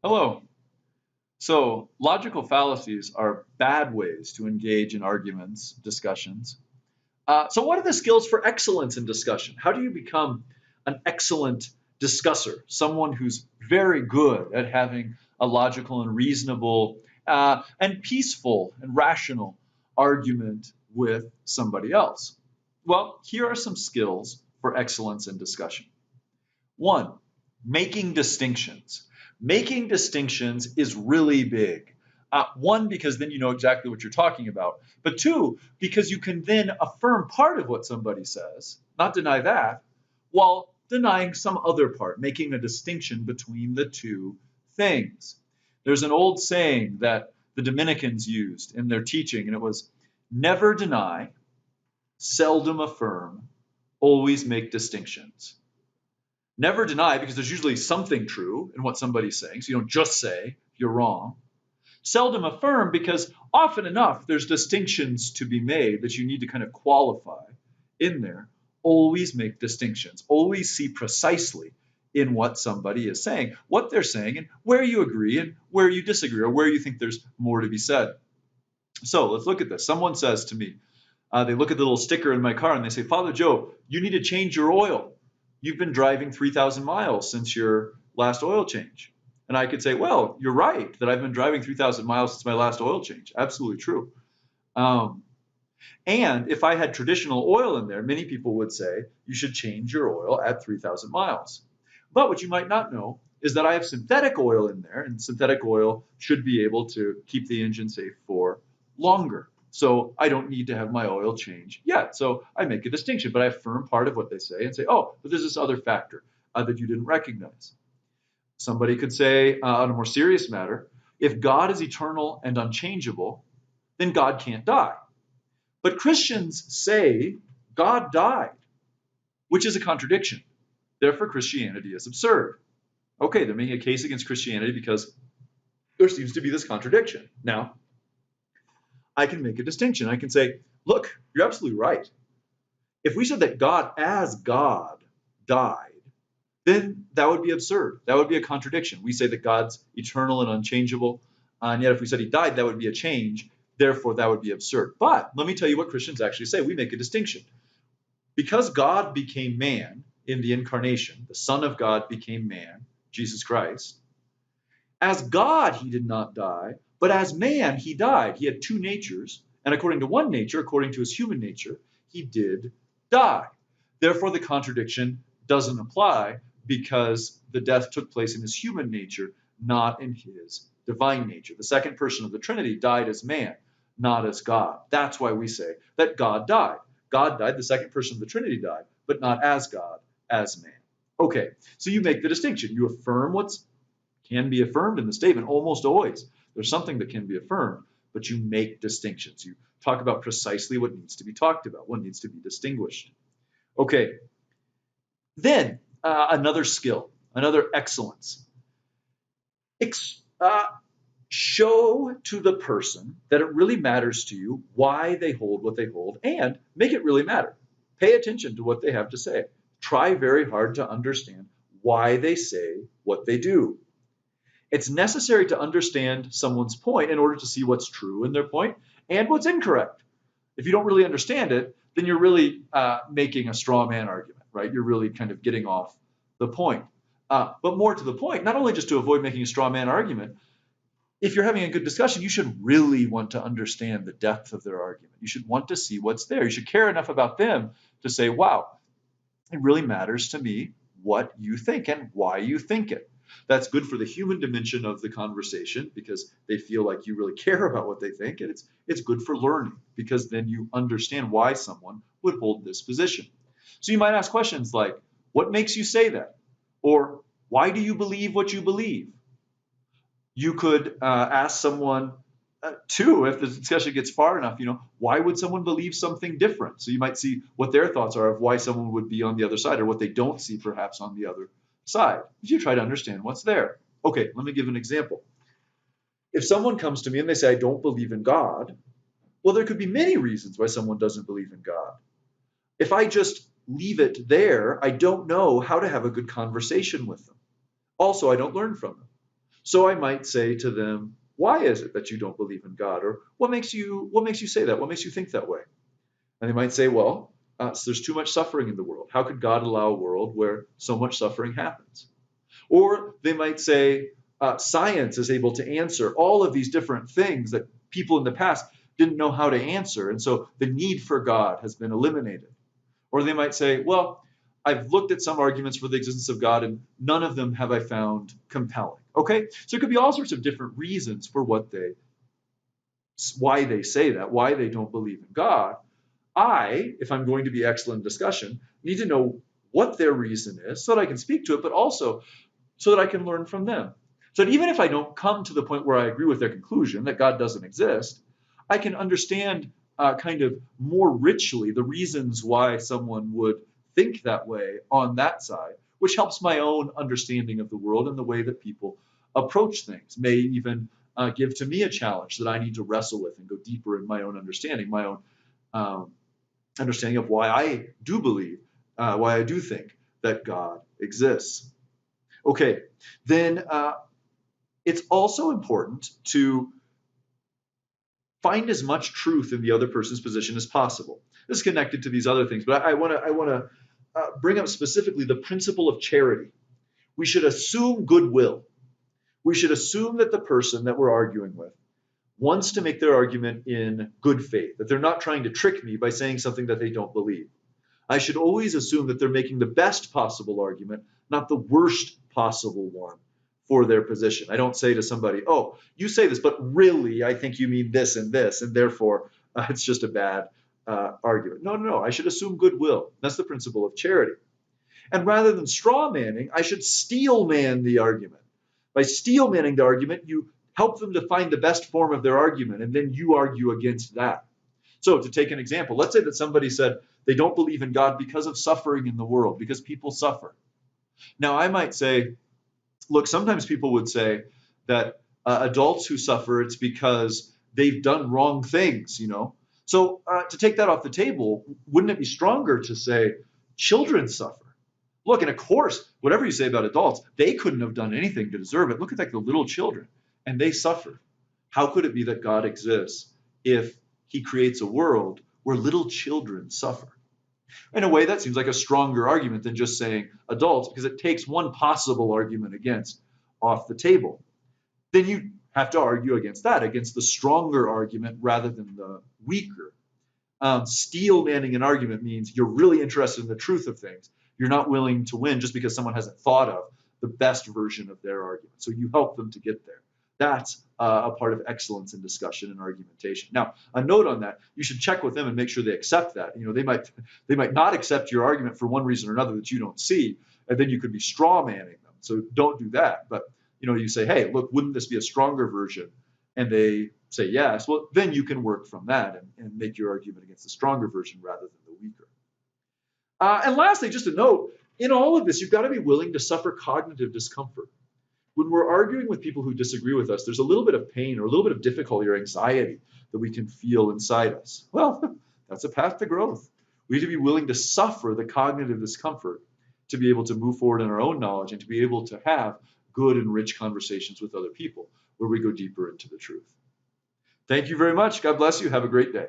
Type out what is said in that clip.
Hello. So, logical fallacies are bad ways to engage in arguments, discussions. So, what are the skills for excellence in discussion? How do you become an excellent discusser, someone who's very good at having a logical and reasonable and peaceful and rational argument with somebody else? Well, here are some skills for excellence in discussion. One, making distinctions. Making distinctions is really big. One, because then you know exactly what you're talking about. But two, because you can then affirm part of what somebody says, not deny that, while denying some other part, making a distinction between the two things. There's an old saying that the Dominicans used in their teaching, and it was never deny, seldom affirm, always make distinctions. Never deny, because there's usually something true in what somebody's saying, so you don't just say you're wrong. Seldom affirm, because often enough there's distinctions to be made that you need to kind of qualify in there. Always make distinctions. Always see precisely in what somebody is saying, what they're saying, and where you agree and where you disagree, or where you think there's more to be said. So let's look at this. Someone says to me, they look at the little sticker in my car and they say, Father Joe, you need to change your oil. You've been driving 3,000 miles since your last oil change. And I could say, well, you're right that I've been driving 3,000 miles since my last oil change. Absolutely true. Um, and if I had traditional oil in there, many people would say you should change your oil at 3,000 miles. But what you might not know is that I have synthetic oil in there, and synthetic oil should be able to keep the engine safe for longer. So I don't need to have my oil change yet. So I make a distinction, but I affirm part of what they say and say, oh, but there's this other factor that you didn't recognize. Somebody could say, on a more serious matter, if God is eternal and unchangeable, then God can't die. But Christians say God died, which is a contradiction. Therefore, Christianity is absurd. Okay, they're making a case against Christianity because there seems to be this contradiction. Now, I can make a distinction. I can say, look, you're absolutely right. If we said that God as God died, then that would be absurd. That would be a contradiction. We say that God's eternal and unchangeable, and yet if we said he died, that would be a change. Therefore, that would be absurd. But let me tell you what Christians actually say. We make a distinction. Because God became man in the incarnation, the Son of God became man, Jesus Christ. As God, he did not die, but as man, he died. He had two natures, and according to one nature, according to his human nature, he did die. Therefore, the contradiction doesn't apply because the death took place in his human nature, not in his divine nature. The second person of the Trinity died as man, not as God. That's why we say that God died. God died, the second person of the Trinity died, but not as God, as man. Okay, so you make the distinction. You affirm what's can be affirmed in the statement almost always. There's something that can be affirmed, but you make distinctions. You talk about precisely what needs to be talked about, what needs to be distinguished. Okay, then another skill, another excellence. Ex- uh, Show to the person that it really matters to you why they hold what they hold and make it really matter. Pay attention to what they have to say. Try very hard to understand why they say what they do. It's necessary to understand someone's point in order to see what's true in their point and what's incorrect. If you don't really understand it, then you're really making a straw man argument, right? You're really kind of getting off the point. But more to the point, not only just to avoid making a straw man argument, if you're having a good discussion, you should really want to understand the depth of their argument. You should want to see what's there. You should care enough about them to say, wow, it really matters to me what you think and why you think it. That's good for the human dimension of the conversation because they feel like you really care about what they think. And it's good for learning because then you understand why someone would hold this position. So you might ask questions like, what makes you say that? Or why do you believe what you believe? You could ask someone too, if the discussion gets far enough, why would someone believe something different? So you might see what their thoughts are of why someone would be on the other side or what they don't see perhaps on the other side. You try to understand what's there. Okay, let me give an example. If someone comes to me and they say, I don't believe in God, well, there could be many reasons why someone doesn't believe in God. If I just leave it there, I don't know how to have a good conversation with them. Also, I don't learn from them. So I might say to them, why is it that you don't believe in God? Or what makes you say that? What makes you think that way? And they might say, well, so there's too much suffering in the world. How could God allow a world where so much suffering happens? Or they might say, science is able to answer all of these different things that people in the past didn't know how to answer. And so the need for God has been eliminated. Or they might say, well, I've looked at some arguments for the existence of God and none of them have I found compelling. Okay? So it could be all sorts of different reasons for why they say that, why they don't believe in God. I, if I'm going to be excellent in discussion, need to know what their reason is so that I can speak to it, but also so that I can learn from them. So that even if I don't come to the point where I agree with their conclusion that God doesn't exist, I can understand kind of more richly the reasons why someone would think that way on that side, which helps my own understanding of the world and the way that people approach things, may even give to me a challenge that I need to wrestle with and go deeper in my own understanding, my own understanding of why I do believe, why I do think that God exists. Okay, then it's also important to find as much truth in the other person's position as possible. This is connected to these other things, but I want to bring up specifically the principle of charity. We should assume goodwill. We should assume that the person that we're arguing with wants to make their argument in good faith, that they're not trying to trick me by saying something that they don't believe. I should always assume that they're making the best possible argument, not the worst possible one for their position. I don't say to somebody, oh, you say this, but really I think you mean this, and therefore it's just a bad argument. No. I should assume goodwill. That's the principle of charity. And rather than straw manning, I should steel man the argument. By steel manning the argument, you help them to find the best form of their argument, and then you argue against that. So to take an example, let's say that somebody said they don't believe in God because of suffering in the world, because people suffer. Now I might say, look, sometimes people would say that adults who suffer, it's because they've done wrong things, you know. So to take that off the table, wouldn't it be stronger to say children suffer? Look, and of course, whatever you say about adults, they couldn't have done anything to deserve it. Look at like the little children, and they suffered. How could it be that God exists if he creates a world where little children suffer? In a way, that seems like a stronger argument than just saying adults, because it takes one possible argument against off the table. Then you have to argue against that, against the stronger argument rather than the weaker. Steel manning an argument means you're really interested in the truth of things. You're not willing to win just because someone hasn't thought of the best version of their argument. So you help them to get there. That's a part of excellence in discussion and argumentation. Now, a note on that: you should check with them and make sure they accept that. You know, they might not accept your argument for one reason or another that you don't see, and then you could be straw manning them. So don't do that. But you know, you say, hey, look, wouldn't this be a stronger version? And they say yes. Well, then you can work from that and make your argument against the stronger version rather than the weaker. And lastly, just a note: in all of this, you've got to be willing to suffer cognitive discomfort. When we're arguing with people who disagree with us, there's a little bit of pain or a little bit of difficulty or anxiety that we can feel inside us. Well, that's a path to growth. We need to be willing to suffer the cognitive discomfort to be able to move forward in our own knowledge and to be able to have good and rich conversations with other people where we go deeper into the truth. Thank you very much. God bless you. Have a great day.